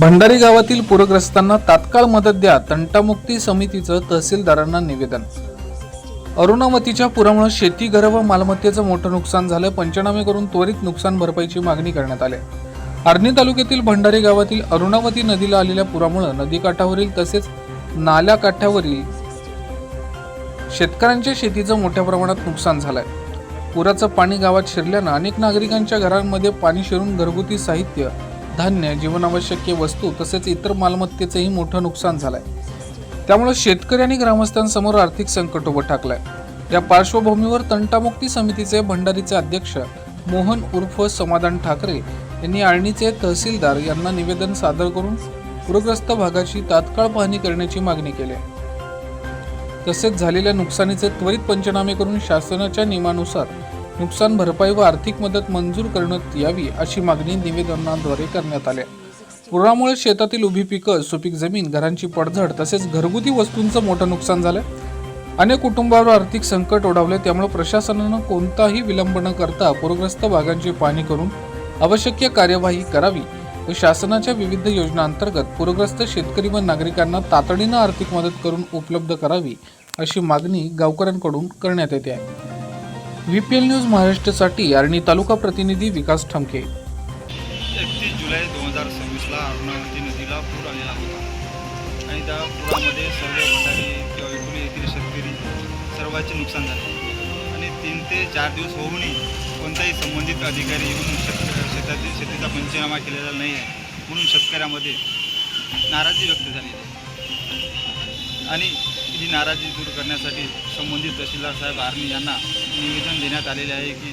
भंडारी गावातील पूरग्रस्तांना तात्काळ मदत द्या, तंटामुक्ती समितीचं तहसीलदारांना निवेदन। अरुणावतीच्या पुरामुळे शेती, घर व मालमत्तेचं मोठं नुकसान झालं। पंचनामे करून त्वरित नुकसान भरपाईची मागणी करण्यात आली। आर्णी तालुक्यातील भंडारी गावातील अरुणावती नदीला आलेल्या पुरामुळे नदीकाठावरील तसेच नाल्या काठावरील शेतकऱ्यांच्या शेतीचं मोठ्या प्रमाणात नुकसान झालंय। पुराचं पाणी गावात शिरल्यानं अनेक नागरिकांच्या घरांमध्ये पाणी शिरून घरगुती साहित्य, धान्य, जीवनावश्यक वस्तू तसेच इतर मालमत्तेचंही मोठं नुकसान झालंय। त्यामुळे शेतकरी आणि ग्रामस्थांसमोर आर्थिक संकट उभं ठाकलंय। या पार्श्वभूमीवर तंटामुक्ती समितीचे भंडारीचे अध्यक्ष मोहन उर्फ समाधान ठाकरे यांनी आर्णीचे तहसीलदार यांना निवेदन सादर करून पूरग्रस्त भागाची तात्काळ पाहणी करण्याची मागणी केली। तसेच झालेल्या नुकसानीचे त्वरित पंचनामे करून शासनाच्या नियमानुसार नुकसान भरपाई व आर्थिक मदत मंजूर करण्यात यावी अशी मागणी निवेदनाद्वारे करण्यात आली। पुरामुळे शेतातील उभी पिकं, सुपीक जमीन, घरांची पडझड तसेच घरगुती वस्तूंचं मोठं नुकसान झालं। अनेक कुटुंबावर आर्थिक संकट ओढावले। त्यामुळे प्रशासनानं कोणताही विलंब न करता पूरग्रस्त भागांची पाहणी करून आवश्यक कार्यवाही करावी व शासनाच्या विविध योजनांतर्गत पूरग्रस्त शेतकरी व नागरिकांना तातडीनं आर्थिक मदत करून उपलब्ध करावी अशी मागणी गावकऱ्यांकडून करण्यात येते आहे। VPL न्यूज महाराष्ट्रासाठी आर्णी तालुका प्रतिनिधी विकास ठमके। 31 जुलै 2026ला अरुणावती नदीला पूर आलेला होता आणि त्या पुरामध्ये सर्व भंडारी किंवा विपुली येथील शेतकरी सर्वांचे नुकसान झाले आणि 3 ते 4 दिवस होऊनही कोणताही संबंधित अधिकारी येऊन शेतीचा पंचनामा केलेला नाही आहे, म्हणून शेतकऱ्यामध्ये नाराजी व्यक्त झाली आहे आणि ही नाराजी दूर करण्यासाठी संबंधित तहसीलदार साहेब आर्णी यांना निवेदन देण्यात आलेले आहे की